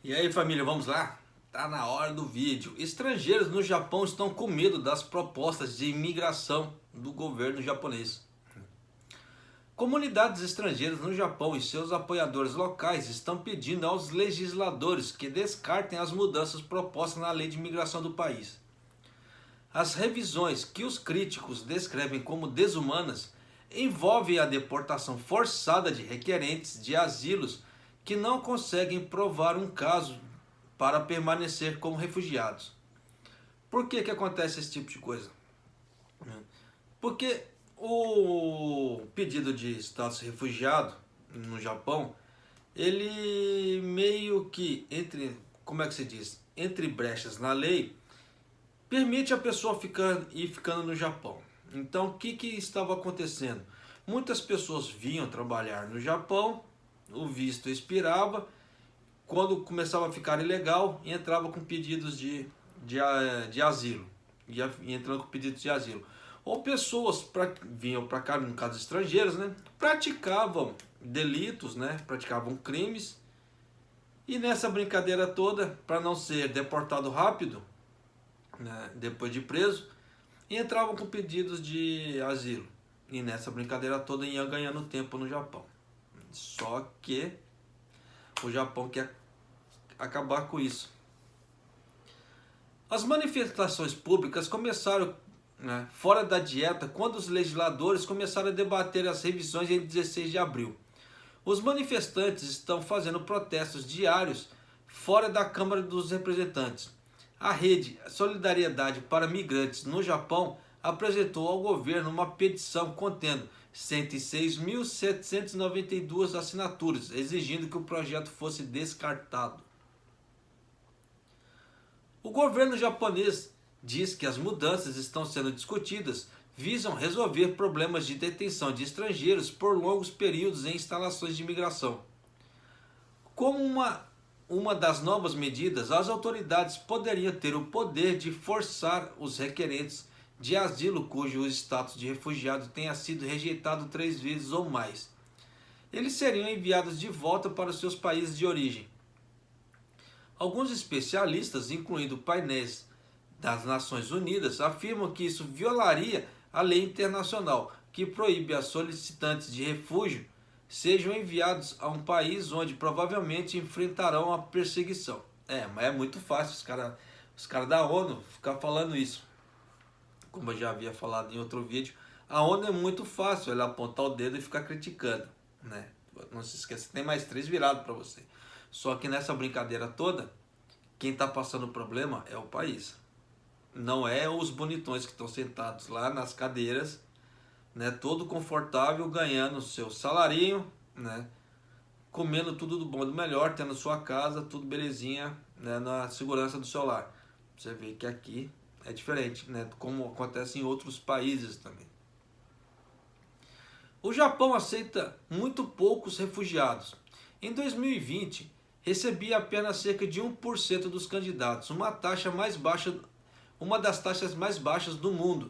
E aí, família, vamos lá? Tá na hora do vídeo. Estrangeiros no Japão estão com medo das propostas de imigração do governo japonês. Comunidades estrangeiras no Japão e seus apoiadores locais estão pedindo aos legisladores que descartem as mudanças propostas na lei de imigração do país. As revisões que os críticos descrevem como desumanas envolvem a deportação forçada de requerentes de asilos que não conseguem provar um caso para permanecer como refugiados. Por que acontece esse tipo de coisa? Porque o pedido de status refugiado no Japão, ele meio que como é que se diz? Entre brechas na lei, permite a pessoa ir ficando no Japão. Então, o que estava acontecendo? Muitas pessoas vinham trabalhar no Japão, o visto expirava, quando começava a ficar ilegal, entrava com pedidos de asilo. Ia entrando com pedidos de asilo. Ou pessoas vinham para cá, no caso estrangeiros, né, praticavam delitos, né, praticavam crimes, e nessa brincadeira toda, para não ser deportado rápido, né, depois de preso, entravam com pedidos de asilo. E nessa brincadeira toda ia ganhando tempo no Japão. Só que o Japão quer acabar com isso. As manifestações públicas começaram, né, fora da dieta quando os legisladores começaram a debater as revisões em 16 de abril. Os manifestantes estão fazendo protestos diários fora da Câmara dos Representantes. A rede Solidariedade para Migrantes no Japão apresentou ao governo uma petição contendo 106.792 assinaturas, exigindo que o projeto fosse descartado. O governo japonês diz que as mudanças estão sendo discutidas visam resolver problemas de detenção de estrangeiros por longos períodos em instalações de imigração. Como uma das novas medidas, as autoridades poderiam ter o poder de forçar os requerentes de asilo cujo status de refugiado tenha sido rejeitado 3 vezes ou mais. Eles seriam enviados de volta para os seus países de origem. Alguns especialistas, incluindo painéis das Nações Unidas, afirmam que isso violaria a lei internacional, que proíbe a solicitantes de refúgio sejam enviados a um país onde provavelmente enfrentarão a perseguição. Mas é muito fácil os cara da ONU ficar falando isso. Como eu já havia falado em outro vídeo, a ONU é muito fácil ela apontar o dedo e ficar criticando, né? Não se esqueça, tem mais 3 virados para você. Só que nessa brincadeira toda, quem está passando o problema é o país. Não é os bonitões que estão sentados lá nas cadeiras, né, todo confortável, ganhando seu salarinho, né, comendo tudo do bom e do melhor, tendo sua casa, tudo belezinha, né, na segurança do seu lar. Você vê que aqui é diferente, né, como acontece em outros países também. O Japão aceita muito poucos refugiados. Em 2020, recebia apenas cerca de 1% dos candidatos, uma das taxas mais baixas do mundo.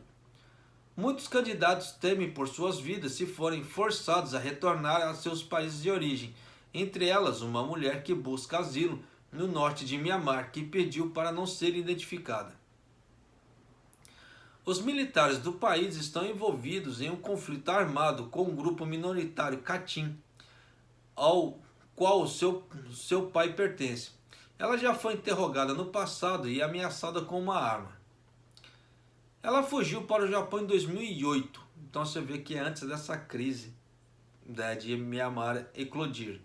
Muitos candidatos temem por suas vidas se forem forçados a retornar a seus países de origem, entre elas uma mulher que busca asilo no norte de Mianmar, que pediu para não ser identificada. Os militares do país estão envolvidos em um conflito armado com um grupo minoritário Kachin, ao qual seu pai pertence. Ela já foi interrogada no passado e ameaçada com uma arma. Ela fugiu para o Japão em 2008, então você vê que é antes dessa crise, né, de Mianmar eclodir.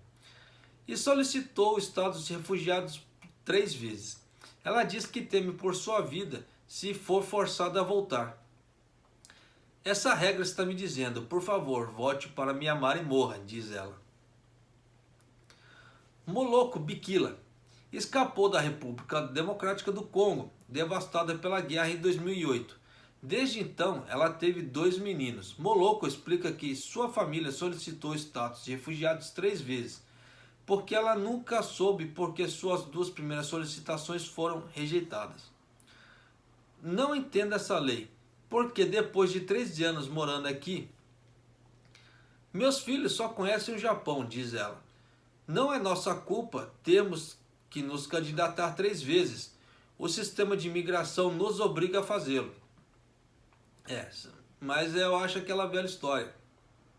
E solicitou o status de refugiados 3 vezes. Ela diz que teme por sua vida se for forçada a voltar. Essa regra está me dizendo, por favor, volte para Mianmar e morra, diz ela. Moloko Bikila escapou da República Democrática do Congo, devastada pela guerra em 2008. Desde então, ela teve 2 meninos. Moloko explica que sua família solicitou o status de refugiados 3 vezes, porque ela nunca soube porque suas 2 primeiras solicitações foram rejeitadas. Não entendo essa lei, porque depois de 13 anos morando aqui, meus filhos só conhecem o Japão, diz ela. Não é nossa culpa termos que nos candidatar 3 vezes. O sistema de imigração nos obriga a fazê-lo. Mas eu acho aquela velha história.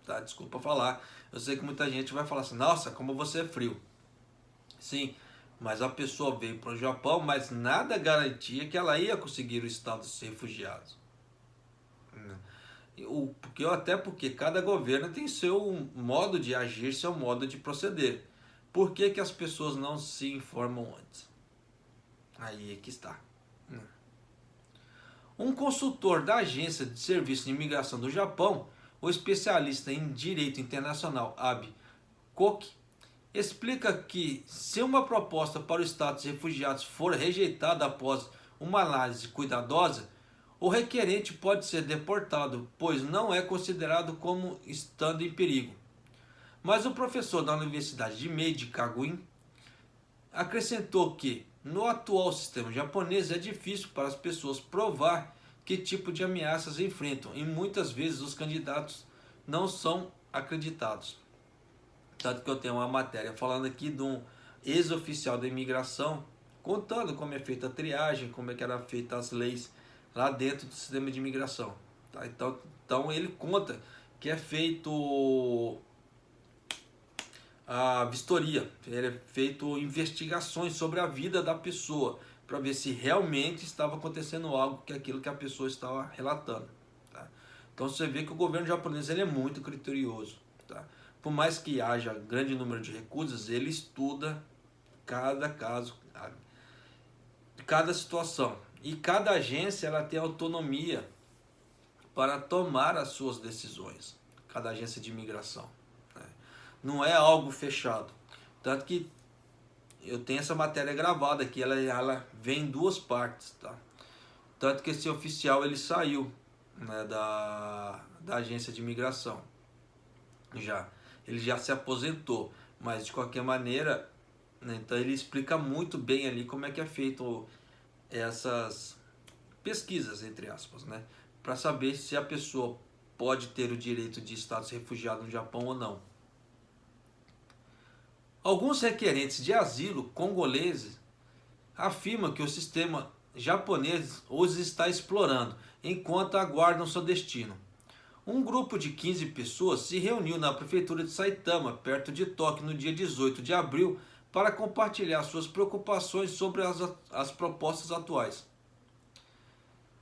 Tá? Desculpa falar. Eu sei que muita gente vai falar assim, nossa, como você é frio. Sim, mas a pessoa veio para o Japão, mas nada garantia que ela ia conseguir o status de refugiados. Até porque cada governo tem seu modo de agir, seu modo de proceder. Por que, que as pessoas não se informam antes? Aí é que está. Um consultor da Agência de Serviço de Imigração do Japão, o especialista em Direito Internacional Abe Koki, explica que se uma proposta para o status de refugiados for rejeitada após uma análise cuidadosa, o requerente pode ser deportado, pois não é considerado como estando em perigo. Mas o professor da Universidade de Meiji Kaguin acrescentou que, no atual sistema japonês, é difícil para as pessoas provar que tipo de ameaças enfrentam e muitas vezes os candidatos não são acreditados. Tanto que eu tenho uma matéria falando aqui de um ex-oficial da imigração contando como é feita a triagem, como é que era feita as leis lá dentro do sistema de imigração. Tá? Então ele conta que é feito a vistoria, é feito investigações sobre a vida da pessoa para ver se realmente estava acontecendo algo que aquilo que a pessoa estava relatando. Tá? Então você vê que o governo japonês ele é muito criterioso. Tá? Por mais que haja grande número de recusas, ele estuda cada caso, cada situação. E cada agência ela tem autonomia para tomar as suas decisões. Cada agência de imigração. Né? Não é algo fechado. Tanto que eu tenho essa matéria gravada aqui, ela vem em 2 partes. Tá? Tanto que esse oficial ele saiu, né, da agência de imigração. Ele já se aposentou, mas de qualquer maneira, né, então ele explica muito bem ali como é que é feito essas pesquisas, entre aspas, né, para saber se a pessoa pode ter o direito de status refugiado no Japão ou não. Alguns requerentes de asilo congoleses afirmam que o sistema japonês os está explorando enquanto aguardam seu destino. Um grupo de 15 pessoas se reuniu na prefeitura de Saitama, perto de Tóquio, no dia 18 de abril, para compartilhar suas preocupações sobre as propostas atuais.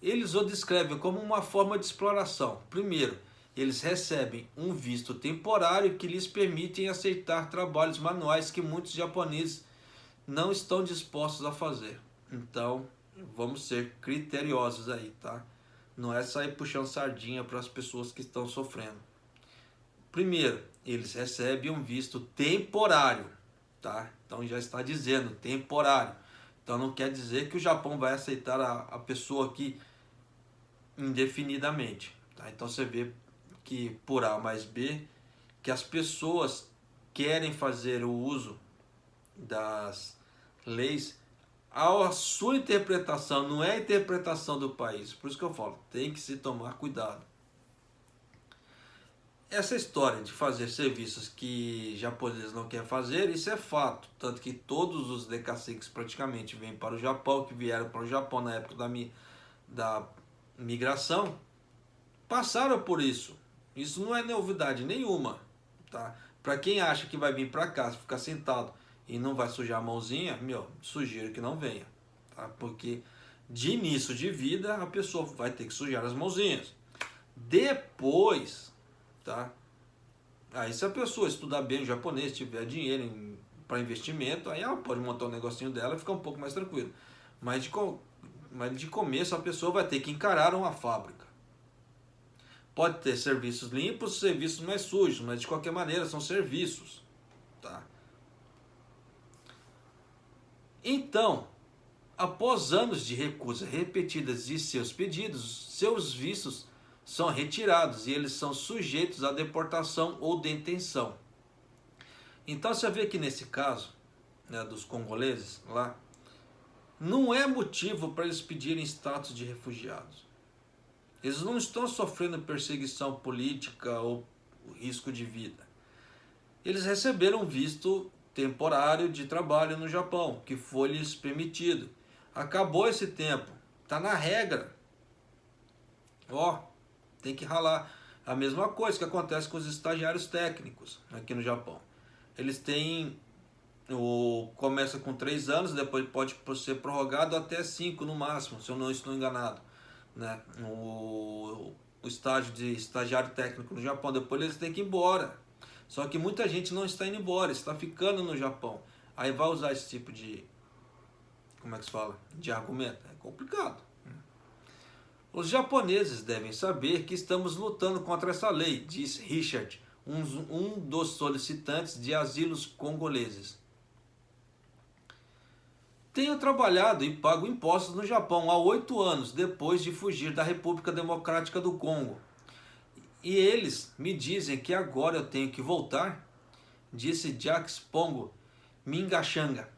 Eles o descrevem como uma forma de exploração. Primeiro, eles recebem um visto temporário que lhes permite aceitar trabalhos manuais que muitos japoneses não estão dispostos a fazer. Então, vamos ser criteriosos aí, tá? Não é sair puxando sardinha para as pessoas que estão sofrendo. Primeiro, eles recebem um visto temporário, tá? Então já está dizendo temporário. Então não quer dizer que o Japão vai aceitar a pessoa aqui indefinidamente, tá? Então você vê que por A mais B, que as pessoas querem fazer o uso das leis a sua interpretação, não é a interpretação do país. Por isso que eu falo, tem que se tomar cuidado. Essa história de fazer serviços que japoneses não querem fazer, isso é fato. Tanto que todos os decassegues praticamente vêm para o Japão, que vieram para o Japão na época da migração, passaram por isso. Isso não é novidade nenhuma. Tá? Para quem acha que vai vir para cá, ficar sentado e não vai sujar a mãozinha, sugiro que não venha. Tá? Porque de início de vida a pessoa vai ter que sujar as mãozinhas. Depois, tá? Aí se a pessoa estudar bem o japonês, tiver dinheiro para investimento, aí ela pode montar um negocinho dela e ficar um pouco mais tranquilo. Mas de começo a pessoa vai ter que encarar uma fábrica. Pode ter serviços limpos, serviços mais sujos, mas de qualquer maneira são serviços. Tá? Então, após anos de recusa repetidas de seus pedidos, seus vistos são retirados e eles são sujeitos à deportação ou detenção. Então você vê que nesse caso, né, dos congoleses lá, não é motivo para eles pedirem status de refugiados. Eles não estão sofrendo perseguição política ou risco de vida. Eles receberam visto temporário de trabalho no Japão, que foi lhes permitido. Acabou esse tempo, está na regra. Ó, tem que ralar. A mesma coisa que acontece com os estagiários técnicos aqui no Japão. Eles têm, começa com 3 anos, depois pode ser prorrogado até 5 no máximo, se eu não estou enganado, né? O estágio de estagiário técnico no Japão, depois eles têm que ir embora. Só que muita gente não está indo embora, está ficando no Japão. Aí vai usar esse tipo de, como é que se fala? De argumento. É complicado. Os japoneses devem saber que estamos lutando contra essa lei, diz Richard, um dos solicitantes de asilos congoleses. Tenho trabalhado e pago impostos no Japão há 8 anos, depois de fugir da República Democrática do Congo. E eles me dizem que agora eu tenho que voltar, disse Jacques Pongo Mingachanga,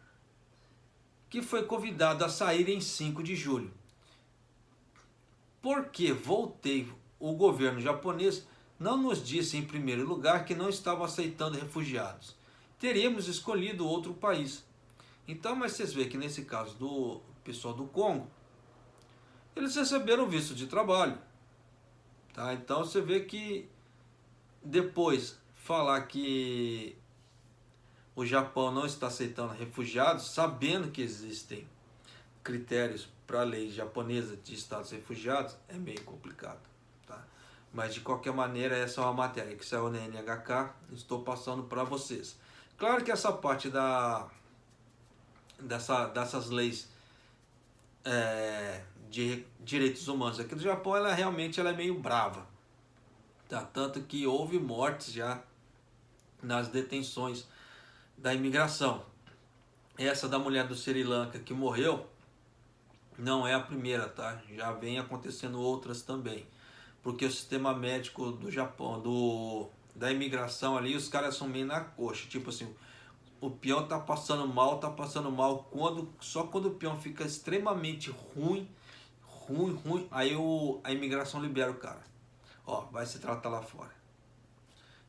que foi convidado a sair em 5 de julho. Porque voltei, o governo japonês não nos disse em primeiro lugar que não estava aceitando refugiados. Teríamos escolhido outro país. Então, mas vocês veem que nesse caso do pessoal do Congo, eles receberam visto de trabalho. Tá? Então você vê que depois falar que o Japão não está aceitando refugiados, sabendo que existem critérios para a lei japonesa de estados refugiados, é meio complicado. Tá? Mas de qualquer maneira, essa é uma matéria que saiu na NHK, estou passando para vocês. Claro que essa parte dessas leis de direitos humanos aqui do Japão, ela realmente é meio brava. Tá? Tanto que houve mortes já nas detenções da imigração. Essa da mulher do Sri Lanka que morreu não é a primeira, tá? Já vem acontecendo outras também. Porque o sistema médico do Japão, da imigração ali, os caras são meio na coxa. Tipo assim, o peão tá passando mal, só quando o peão fica extremamente ruim, aí a imigração libera o cara. Ó, vai se tratar lá fora.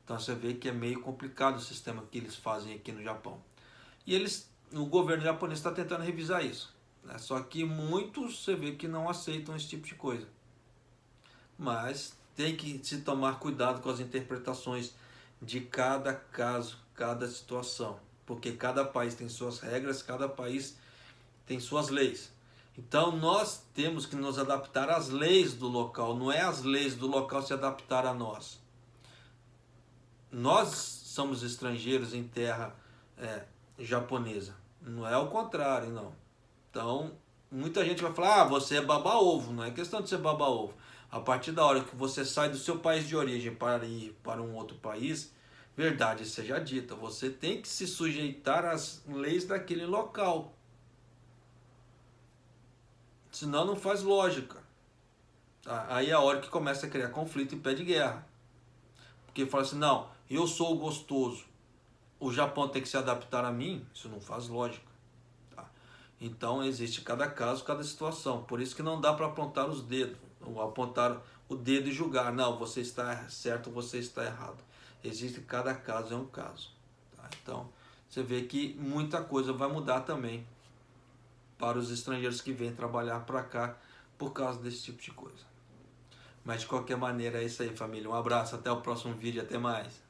Então você vê que é meio complicado o sistema que eles fazem aqui no Japão. E o governo japonês está tentando revisar isso. Né? Só que muitos você vê que não aceitam esse tipo de coisa. Mas tem que se tomar cuidado com as interpretações de cada caso, cada situação. Porque cada país tem suas regras, cada país tem suas leis. Então nós temos que nos adaptar às leis do local, não é as leis do local se adaptar a nós. Nós somos estrangeiros em terra japonesa, não é o contrário, não. Então, muita gente vai falar, você é baba-ovo, não é questão de ser baba-ovo. A partir da hora que você sai do seu país de origem para ir para um outro país, verdade seja dita, você tem que se sujeitar às leis daquele local. Senão não faz lógica. Aí é a hora que começa a criar conflito e pé de guerra. Porque fala assim, não, eu sou o gostoso, o Japão tem que se adaptar a mim, isso não faz lógica. Tá? Então existe cada caso, cada situação. Por isso que não dá para apontar os dedos, ou apontar o dedo e julgar, não, você está certo, você está errado. Existe cada caso, é um caso. Tá? Então você vê que muita coisa vai mudar também para os estrangeiros que vêm trabalhar para cá por causa desse tipo de coisa. Mas de qualquer maneira é isso aí, família. Um abraço, até o próximo vídeo, até mais.